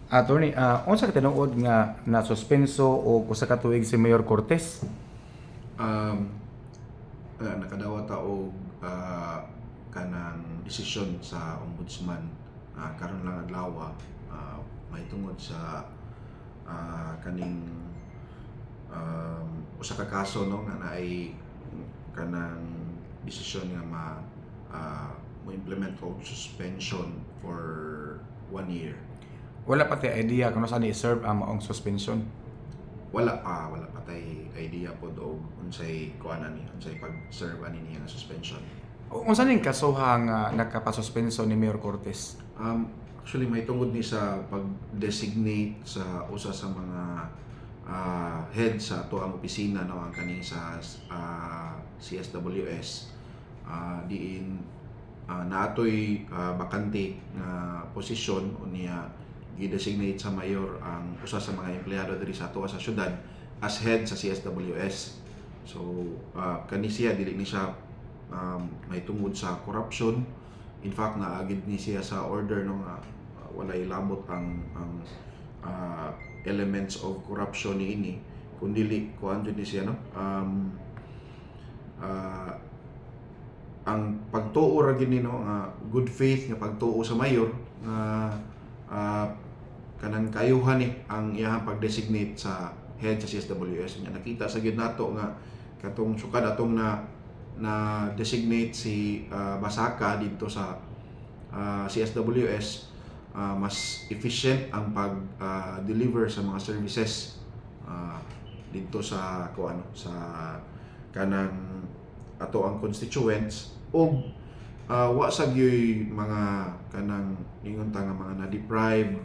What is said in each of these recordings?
Attorney, unsa ka tinuod nga na suspenso o usa ka tuig si Mayor Cortez? Um, Nakadawat ta og kanang desisyon sa ombudsman karon lang adlaw mahitungod sa kaning usa ka kaso no nga naay kanang desisyon nga mo implement og suspension for 1 year. Wala pa tay idea kung saan i-serve ang maong suspension. Wala pa tay idea pod og unsay kuanan ni unsay pag-serve ani niya nga suspension. Unsa ning kasuha nga nakapasuspenso ni Mayor Cortez? Actually may tungod ni sa pag-designate sa usa sa mga head sa ato ang opisina no ang kaning sa CSWS diin naatoy bakante nga posisyon unya gi-designate sa mayor ang usa sa mga empleyado diri sa ato sa syudad as head sa CSWS. So kani siya dili ni siya may tungod sa corruption. In fact naagid ni siya sa order no nga walay labot ang elements of corruption niini kun dili kuan jud ni siya no ang pagtuo ra gid ni no good faith nga pagtuo sa mayor nga kanang kayuhan ni ang iyang pag-designate sa head sa CSWS nya nakita sa gid nato nga katong sukad atong na designate si Basaka dito sa CSWS mas efficient ang pag deliver sa mga services dito sa kuano sa kanang ato ang constituents og wa sa gyoy mga kanang ingon ta nga mga na-deprive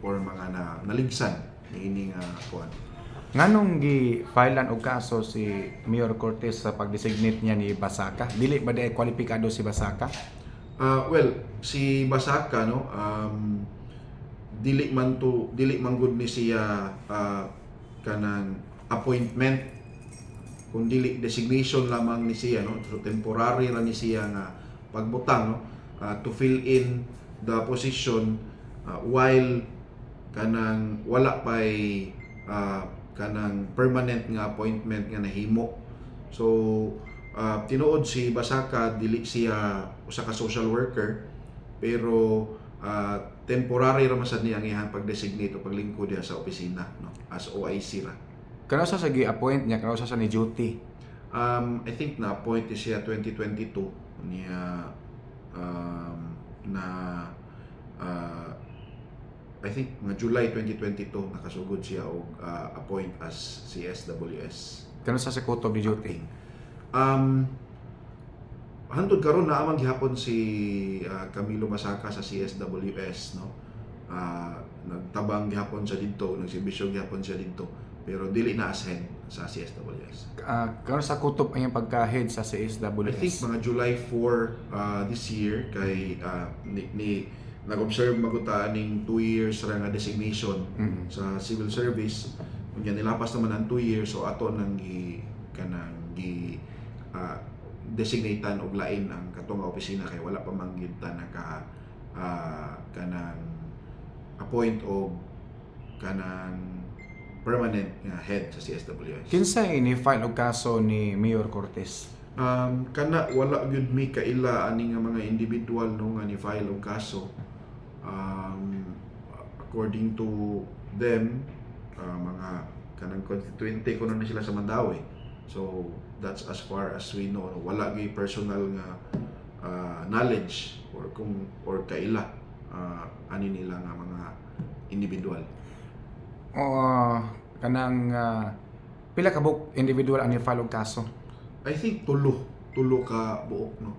or mga naligsan niini nga kuan. Nganong gi-filean og kaso si Mayor Cortez sa pag-designate niya ni Basaka? Dili ba di kwalipikado si Basaka? Well, si Basaka no dili man gud ni siya kanang appointment kung dili designation lamang ni siya no, so temporary ra ni siya nga pagbutang no to fill in the position while kanang wala pay kanang permanent nga appointment nga nahimo. So tinuod si Basaka dili siya usa ka social worker pero temporary ra man sad niya ang iyang pag-designate o paglingkod diha sa opisina no as OIC ra. Kano sa gi-appoint niya, kano sa ni duty? I think na-appoint siya 2022 niya na I think mga July 2022 nakasugod siya og appoint as CSWS. Kano sa kutob ni duty? Hantod karon na amang gihapon si Camilo Basaka sa CSWS no. Nagtabang gihapon siya didto, nagserbisyo gihapon siya didto pero dili na as head sa CSWS. Kano sa kutob ang iyang pagka-head sa CSWS? I think mga July 4 this year kay nag-observe magutaan ning 2 years ra nga designation sa civil service. Unya nilapas naman ang 2 years so ato nang kanang designatean og lain ang katong nga opisina kay wala pa man gyud ta naka kanang appoint og kanang permanent nga head sa CSWS. Kinsa ini-file og kaso ni Mayor Cortez? Kana wala gyud mi kaila ani nga mga individual no nga ni file og kaso. According to them mga kanang constituente kuno na sila sa Mandawi. So that's as far as we know. Wala gyud personal nga knowledge or kaila ani nila nga mga individual. Kanang pila ka buok individual ang i-file og kaso? I think tulo ka buok no.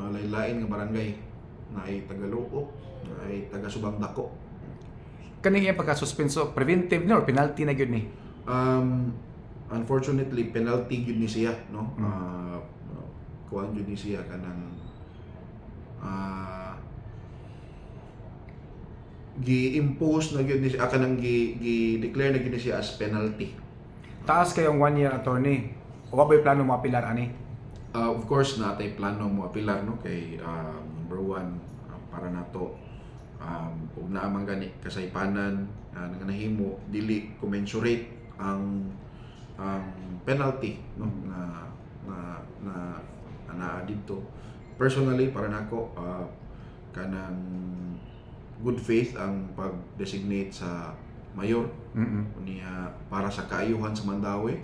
Lain-lain nga barangay na ay Tagaluok, na ay taga Subang Dako. Kani iyang pagka-suspenso preventive na or penalty na gyud ni? Unfortunately penalty gyud ni siya no. Kuan gyud ni siya kanang gi-impose na gyud ni siya kanang gi-declare na gyud ni siya as penalty. Taas kayong 1 year attorney. O ba plano mo apilar ani? Of course natay plano mo apilar no kay number one para nato ug naa man gani kasaypanan nga nahimo dili commensurate ang penalty no na anaa didto. Personally para nako kanang good faith ang pag-designate sa mayor niya para sa kaayuhan sa Mandawi.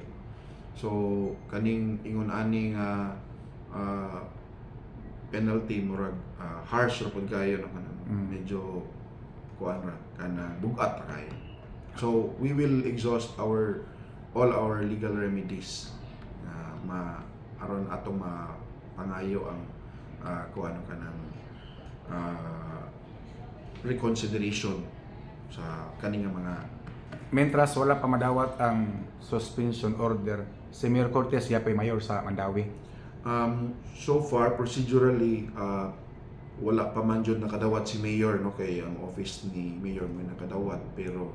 So kaning ingon ani nga penalty murag harsh ra pud kayo no kanang medyo kuan ra kana bugat ra kayo. So we will exhaust all our legal remedies na aron atong pangayo ang kuan kanang reconsideration sa kaning mga Mentras wala pa madawat ang suspension order, si Mayor Cortez yapay mayor sa Mandawi. So far procedurally wala pa man jud nakadawat si mayor no kay ang office ni mayor may nakadawat pero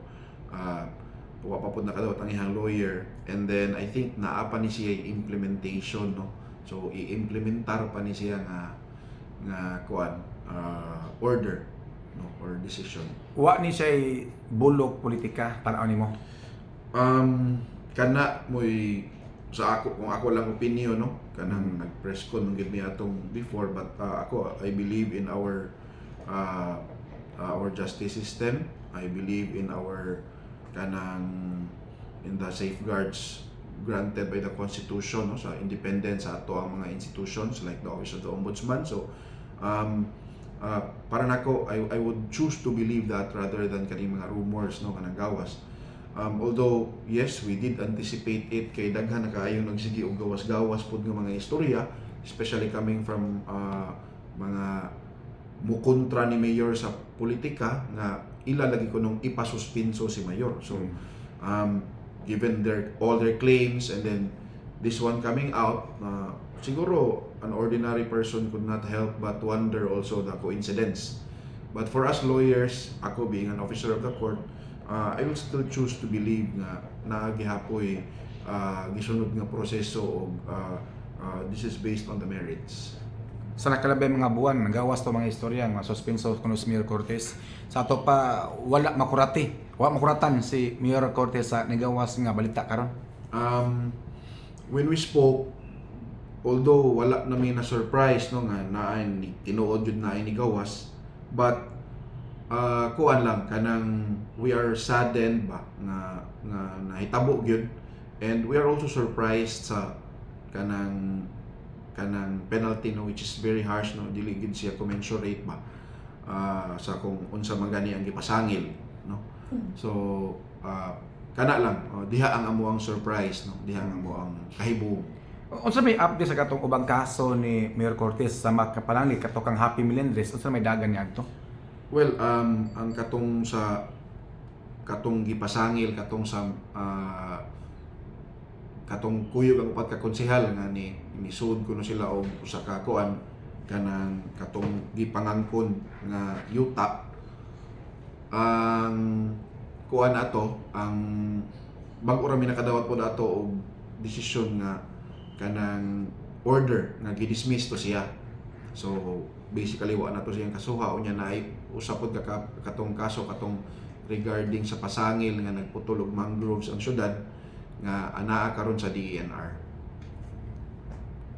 wa pa pud nakadawat ang iyang lawyer, and then I think naa pa ni siya implementation no, so i-implementar pa ni siya nga kuan order no or decision. Wa ni siya bulok politika tanaw nimo. Kana mo'y sa ako kung ako lang opinion no kanang nag-press con gid mi atong before, but ako I believe in our justice system. I believe in our in the safeguards granted by the Constitution no, sa independence sa ato ang mga institutions like the Office of the Ombudsman. So para nako I would choose to believe that rather than kaning mga rumors no kanang gawas. Although yes, we did anticipate it kay daghan na kaayo nagsigi og gawas-gawas pud nga mga istorya, especially coming from mga mukontra ni mayor sa politika nga ilalagi ko nung ipasuspenso si mayor. So given all their claims and then this one coming out, siguro an ordinary person could not help but wonder also the coincidence. But for us lawyers, ako being an officer of the court, I will still choose to believe nga naagihapoy gisunod nga proseso og this is based on the merits. Sa nakalabay mga buwan nagawas to mga istorya nga suspenso kuno si Mayor Cortez. Sa ato pa wala makuratan si Mayor Cortez sa nagawas nga balita karon. When we spoke, although wala namin na surprise no nga naa ni tinuod jud na ni gawas, but kuan lang kanang we are saddened ba nga nahitabo gyud, and we are also surprised sa kanang penalty no, which is very harsh no, dili gid siya commensurate ba sa kung unsa man gani ang gipasangil no. So kana lang diha ang amuang surprise no, diha ang amuang kahibog. Unsa may update sa katong ubang kaso ni Mayor Cortez sa makapalangi katokang Happy Melendres, unsa may dagan niya adto? Well, ang katong gipasangil katong sa katong kuyog ang upat ka konsehal nga ni sud kuno sila og usa ka kuan kanang katong gipangangkon nga yuta. Ang kuan ato ang bag-o ra mi nakadawat pod ato og desisyon nga kanang order nga gidismiss to siya. So basically wa na to siyang kasuha unya na ay usapod katong kaso katong regarding sa pasangil nga nagputol og mangroves ang syudad nga anaa karon sa DENR.